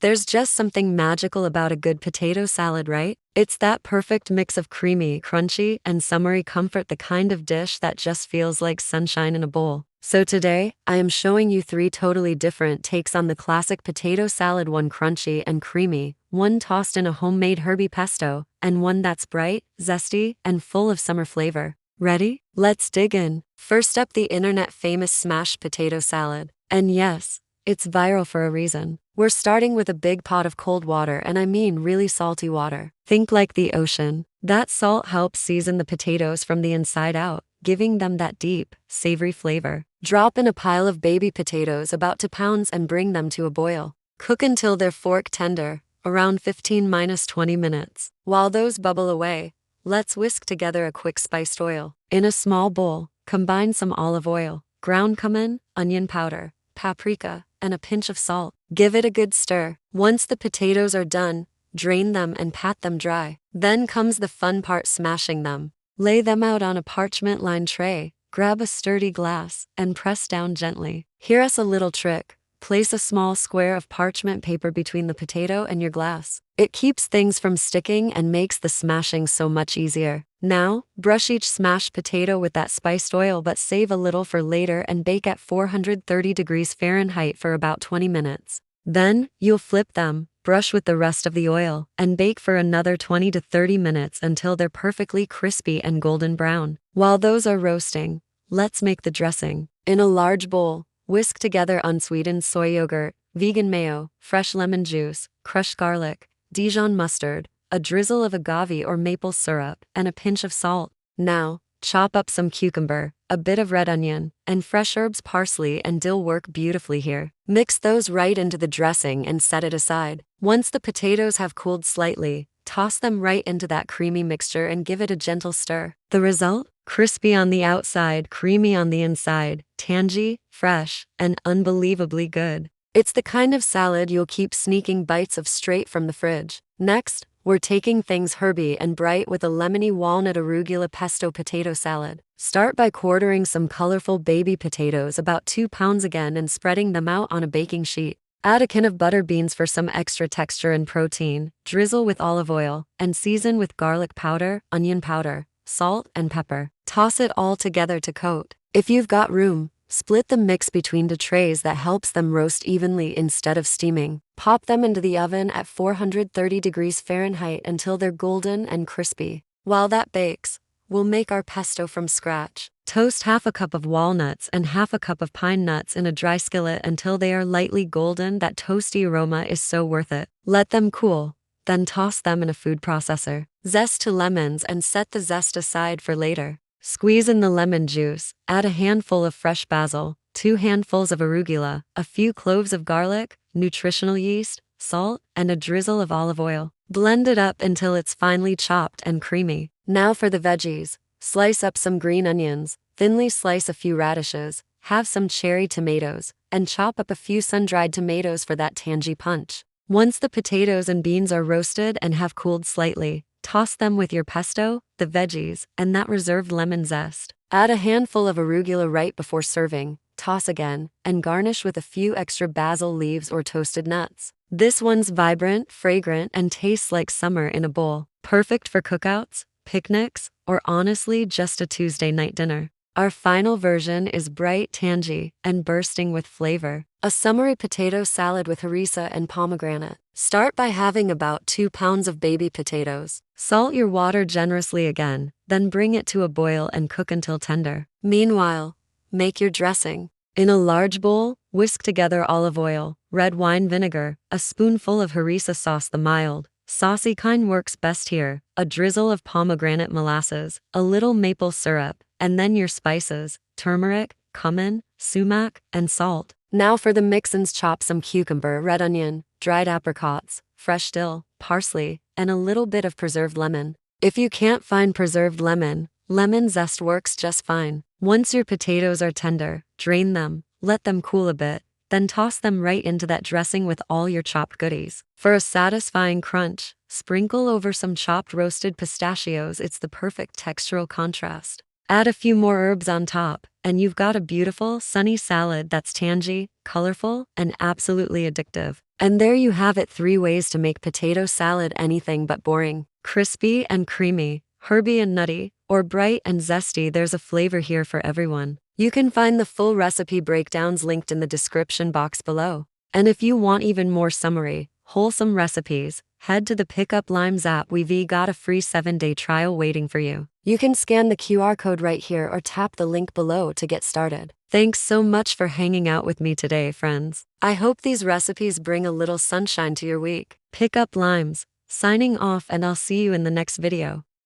There's just something magical about a good potato salad, right? It's that perfect mix of creamy, crunchy, and summery comfort, the kind of dish that just feels like sunshine in a bowl. So today, I am showing you three totally different takes on the classic potato salad: one crunchy and creamy, one tossed in a homemade Herby pesto, and one that's bright, zesty, and full of summer flavor. Ready? Let's dig in. First up, the internet famous smashed potato salad. And yes, it's viral for a reason. We're starting with a big pot of cold water, and I mean really salty water. Think like the ocean. That salt helps season the potatoes from the inside out, giving them that deep, savory flavor. Drop in a pile of baby potatoes about 2 pounds and bring them to a boil. Cook until they're fork tender, around 15–20 minutes. While those bubble away, let's whisk together a quick spiced oil. In a small bowl, combine some olive oil, ground cumin, onion powder, paprika, and a pinch of salt. Give it a good stir. Once the potatoes are done, drain them and pat them dry. Then comes the fun part: smashing them. Lay them out on a parchment-lined tray, grab a sturdy glass, and press down gently. Here's a little trick. Place a small square of parchment paper between the potato and your glass. It keeps things from sticking and makes the smashing so much easier. Now, brush each smashed potato with that spiced oil, but save a little for later and bake at 430 degrees Fahrenheit for about 20 minutes. Then, you'll flip them, brush with the rest of the oil, and bake for another 20 to 30 minutes until they're perfectly crispy and golden brown. While those are roasting, let's make the dressing. In a large bowl, whisk together unsweetened soy yogurt, vegan mayo, fresh lemon juice, crushed garlic, Dijon mustard, a drizzle of agave or maple syrup, and a pinch of salt. Now, chop up some cucumber, a bit of red onion, and fresh herbs. Parsley and dill work beautifully here. Mix those right into the dressing and set it aside. Once the potatoes have cooled slightly, toss them right into that creamy mixture and give it a gentle stir. The result? Crispy on the outside, creamy on the inside, tangy, fresh, and unbelievably good. It's the kind of salad you'll keep sneaking bites of straight from the fridge. Next, we're taking things herby and bright with a lemony walnut arugula pesto potato salad. Start by quartering some colorful baby potatoes, about 2 pounds again, and spreading them out on a baking sheet. Add a can of butter beans for some extra texture and protein, drizzle with olive oil, and season with garlic powder, onion powder, salt, and pepper. Toss it all together to coat. If you've got room, split the mix between the trays. That helps them roast evenly instead of steaming. Pop them into the oven at 430 degrees Fahrenheit until they're golden and crispy. While that bakes, we'll make our pesto from scratch. Toast half a cup of walnuts and half a cup of pine nuts in a dry skillet until they are lightly golden. That toasty aroma is so worth it. Let them cool, then toss them in a food processor. Zest 2 lemons and set the zest aside for later. Squeeze in the lemon juice, add a handful of fresh basil, 2 handfuls of arugula, a few cloves of garlic, nutritional yeast, salt, and a drizzle of olive oil. Blend it up until it's finely chopped and creamy. Now for the veggies. Slice up some green onions, thinly slice a few radishes, have some cherry tomatoes, and chop up a few sun-dried tomatoes for that tangy punch. Once the potatoes and beans are roasted and have cooled slightly, toss them with your pesto, the veggies, and that reserved lemon zest. Add a handful of arugula right before serving, toss again, and garnish with a few extra basil leaves or toasted nuts. This one's vibrant, fragrant, and tastes like summer in a bowl. Perfect for cookouts, picnics, or honestly just a Tuesday night dinner. Our final version is bright, tangy, and bursting with flavor. A summery potato salad with harissa and pomegranate. Start by having about 2 pounds of baby potatoes. Salt your water generously again, then bring it to a boil and cook until tender. Meanwhile, make your dressing. In a large bowl, whisk together olive oil, red wine vinegar, a spoonful of harissa sauce, the mild, saucy kind works best here, a drizzle of pomegranate molasses, a little maple syrup, and then your spices, turmeric, cumin, sumac, and salt. Now for the mix-ins: chop some cucumber, red onion, dried apricots, fresh dill, parsley, and a little bit of preserved lemon. If you can't find preserved lemon, lemon zest works just fine. Once your potatoes are tender, drain them, let them cool a bit, then toss them right into that dressing with all your chopped goodies. For a satisfying crunch, sprinkle over some chopped roasted pistachios. It's the perfect textural contrast. Add a few more herbs on top, and you've got a beautiful, sunny salad that's tangy, colorful, and absolutely addictive. And there you have it, 3 ways to make potato salad anything but boring. Crispy and creamy, herby and nutty, or bright and zesty, there's a flavor here for everyone. You can find the full recipe breakdowns linked in the description box below. And if you want even more summary, wholesome recipes, head to the Pickup Limes app. We've got a free 7-day trial waiting for you. You can scan the QR code right here or tap the link below to get started. Thanks so much for hanging out with me today, friends. I hope these recipes bring a little sunshine to your week. Pickup Limes, signing off, and I'll see you in the next video.